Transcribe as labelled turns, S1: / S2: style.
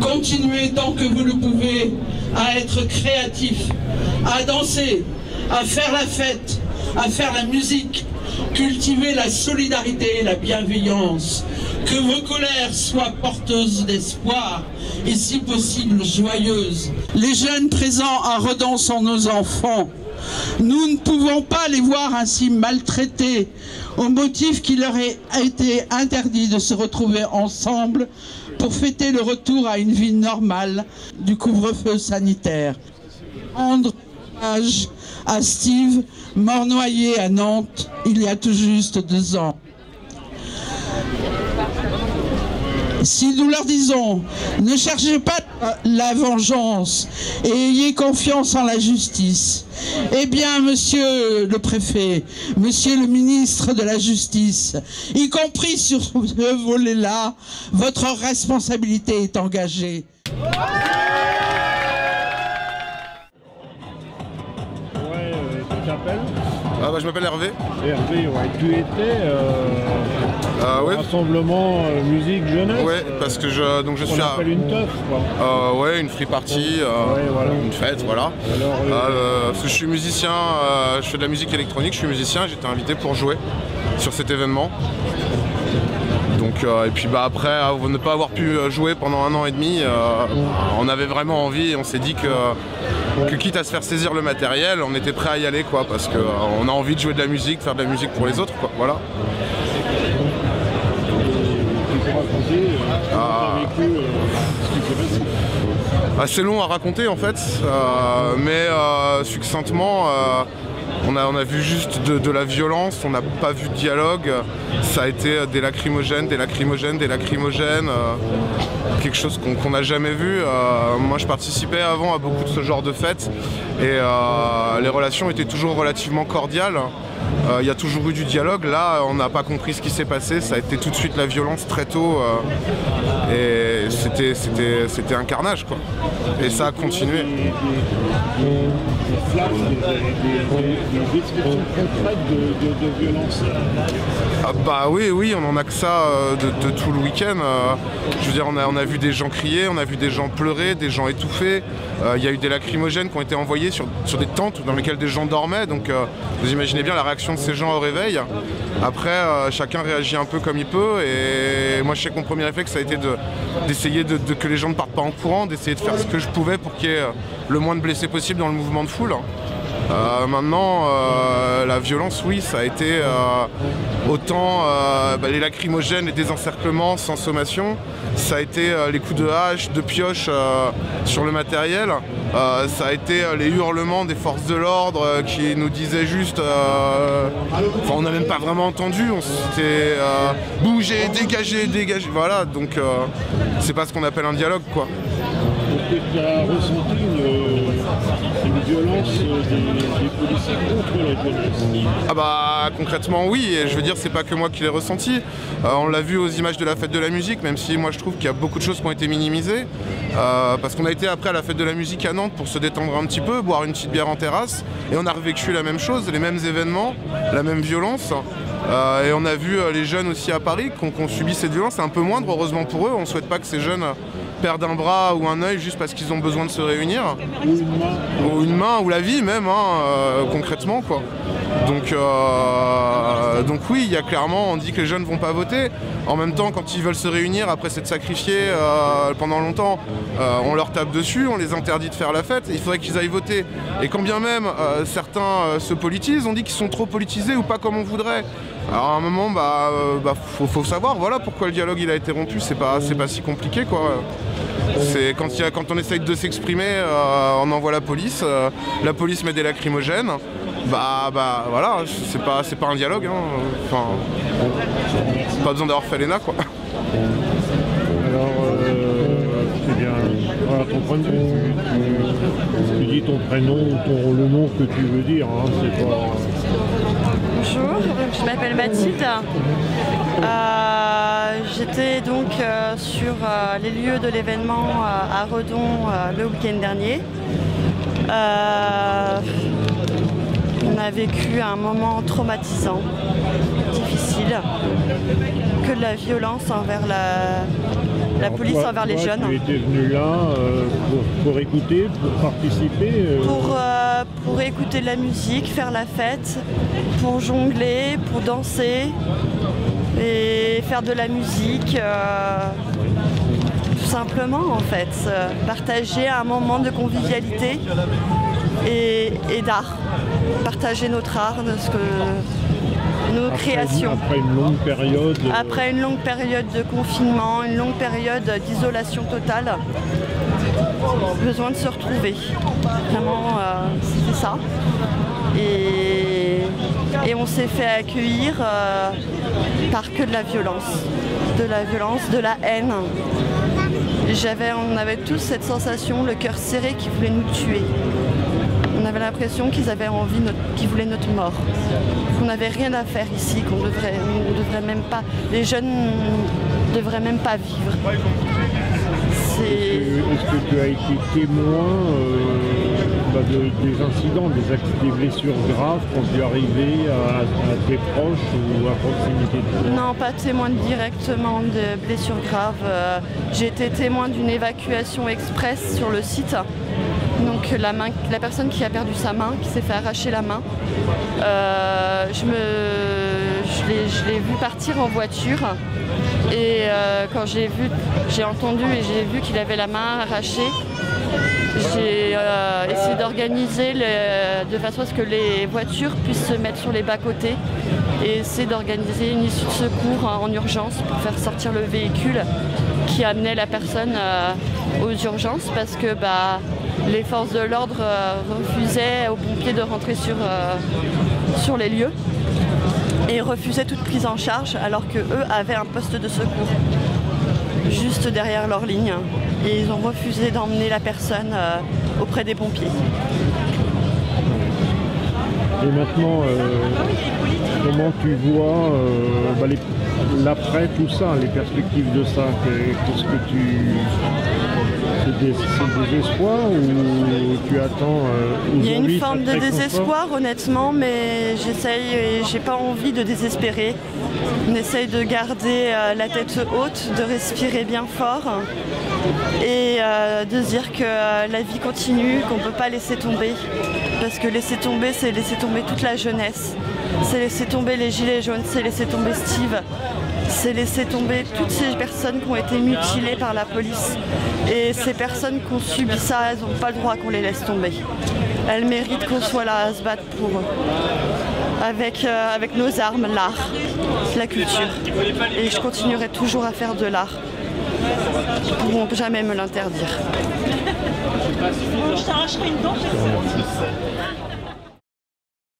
S1: Continuez tant que vous le pouvez à être créatif, à danser, à faire la fête, à faire la musique, cultivez la solidarité et la bienveillance, que vos colères soient porteuses d'espoir et si possible joyeuses. Les jeunes présents à Redon sont nos enfants. Nous ne pouvons pas les voir ainsi maltraités au motif qu'il leur a été interdit de se retrouver ensemble pour fêter le retour à une vie normale du couvre-feu sanitaire. Rendre hommage à Steve, mort noyé à Nantes il y a tout juste 2 ans. Si nous leur disons, ne cherchez pas la vengeance et ayez confiance en la justice, eh bien, monsieur le préfet, monsieur le ministre de la Justice, y compris sur ce volet-là, votre responsabilité est engagée.
S2: Tu t'appelles ?
S3: Je m'appelle Hervé.
S2: Hervé, ouais. Tu étais
S3: ouais.
S2: Rassemblement musique jeunesse.
S3: Ouais, parce que je suis à
S2: une teuf, quoi.
S3: Ouais, une free party,
S2: ouais, voilà.
S3: une fête, voilà.
S2: Alors,
S3: parce que je suis musicien, je fais de la musique électronique, je suis musicien, j'étais invité pour jouer sur cet événement. Donc, et puis après, ne pas avoir pu jouer pendant 1 an et demi, on avait vraiment envie et on s'est dit que quitte à se faire saisir le matériel, on était prêt à y aller, quoi, parce qu'on a envie de jouer de la musique, faire de la musique pour les autres, quoi, voilà. C'est long à raconter en fait, mais succinctement, on a vu juste de la violence, on n'a pas vu de dialogue, ça a été des lacrymogènes, quelque chose qu'on n'a jamais vu. Moi je participais avant à beaucoup de ce genre de fêtes et les relations étaient toujours relativement cordiales. Il y a toujours eu du dialogue, là on n'a pas compris ce qui s'est passé, ça a été tout de suite la violence très tôt et c'était un carnage, quoi. Et ça a continué. Des descriptions concrètes de violence. Oui, on en a que ça de tout le week-end. Je veux dire, on a vu des gens crier, on a vu des gens pleurer, des gens étouffés. Il y a eu des lacrymogènes qui ont été envoyés sur des tentes dans lesquelles des gens dormaient. Donc vous imaginez bien la réaction de ces gens au réveil. Après, chacun réagit un peu comme il peut. Et moi, je sais que mon premier réflexe, ça a été d'essayer que les gens ne partent pas en courant, d'essayer de faire ce que je pouvais pour qu'il y ait le moins de blessés possible dans le mouvement de foule. Maintenant, la violence, oui, ça a été autant les lacrymogènes, les désencerclements sans sommation, ça a été les coups de hache, de pioche sur le matériel, ça a été les hurlements des forces de l'ordre qui nous disaient juste, on n'a même pas vraiment entendu, on s'était bougé, dégagé, voilà, donc c'est pas ce qu'on appelle un dialogue, quoi.
S2: Est-ce que tu as ressenti une violence des policiers contre la jeunesse?
S3: Concrètement oui, et je veux dire c'est pas que moi qui l'ai ressenti. On l'a vu aux images de la fête de la musique, même si moi je trouve qu'il y a beaucoup de choses qui ont été minimisées. Parce qu'on a été après à la fête de la musique à Nantes pour se détendre un petit peu, boire une petite bière en terrasse, et on a revécu la même chose, les mêmes événements, la même violence. Et on a vu les jeunes aussi à Paris qui ont subi cette violence, c'est un peu moindre heureusement pour eux, on ne souhaite pas que ces jeunes perdent un bras ou un œil juste parce qu'ils ont besoin de se réunir.
S2: Ou une main.
S3: Ou la vie même, concrètement, quoi. Donc oui, il y a clairement, on dit que les jeunes vont pas voter. En même temps, quand ils veulent se réunir, après s'être sacrifiés pendant longtemps, on leur tape dessus, on les interdit de faire la fête. Il faudrait qu'ils aillent voter. Et quand bien même certains se politisent, on dit qu'ils sont trop politisés ou pas comme on voudrait. Alors à un moment, faut savoir, voilà pourquoi le dialogue il a été rompu. C'est pas si compliqué, quoi. C'est quand on essaye de s'exprimer, on envoie la police met des lacrymogènes. Voilà, c'est pas un dialogue, Enfin, pas besoin d'avoir fait l'ENA, quoi.
S2: Alors, c'est bien. Voilà ton point de vue. Tu dis ton prénom ou le nom que tu veux dire, c'est pas.
S4: Bonjour, je m'appelle Mathilde. J'étais donc sur les lieux de l'événement à Redon le week-end dernier. On a vécu un moment traumatisant, difficile, que de la violence envers la police envers les jeunes.
S2: Tu étais venu là pour écouter, pour participer
S4: pour écouter de la musique, faire la fête, pour jongler, pour danser et faire de la musique. Tout simplement, en fait, partager un moment de convivialité et d'art, partager notre art, nos créations. Après une longue période de confinement, une longue période d'isolation totale, besoin de se retrouver. Vraiment, c'était ça. Et on s'est fait accueillir par que de la violence, de la haine. On avait tous cette sensation, le cœur serré, qui voulait nous tuer. On avait l'impression qu'ils avaient envie, qu'ils voulaient notre mort. Qu'on n'avait rien à faire ici, qu'on devrait même pas. Les jeunes ne devraient même pas vivre.
S2: Est-ce que tu as été témoin des incidents, des blessures graves quand tu es arrivé à tes proches ou à proximité de toi?
S4: Non, pas témoin directement de blessures graves. J'ai été témoin d'une évacuation express sur le site. Donc la personne qui a perdu sa main, qui s'est fait arracher la main, je l'ai vu partir en voiture et quand j'ai entendu et j'ai vu qu'il avait la main arrachée, j'ai essayé d'organiser de façon à ce que les voitures puissent se mettre sur les bas-côtés et essayer d'organiser une issue de secours en urgence pour faire sortir le véhicule qui amenait la personne aux urgences parce que les forces de l'ordre refusaient aux pompiers de rentrer sur les lieux et refusaient toute prise en charge alors qu'eux avaient un poste de secours juste derrière leur ligne et ils ont refusé d'emmener la personne auprès des pompiers.
S2: Et maintenant, comment tu vois l'après tout ça, les perspectives de ça? Qu'est-ce que c'est le désespoir ou tu attends
S4: Il y a une forme de désespoir honnêtement, mais j'ai pas envie de désespérer. On essaye de garder la tête haute, de respirer bien fort et de se dire que la vie continue, qu'on ne peut pas laisser tomber. Parce que laisser tomber, c'est laisser tomber toute la jeunesse. C'est laisser tomber les gilets jaunes, c'est laisser tomber Steve. C'est laisser tomber toutes ces personnes qui ont été mutilées par la police. Et ces personnes qui ont subi ça, elles n'ont pas le droit qu'on les laisse tomber. Elles méritent qu'on soit là à se battre pour eux. Avec nos armes, l'art, la culture. Et je continuerai toujours à faire de l'art. Ils ne pourront jamais me l'interdire.
S5: Je t'arracherai une dent.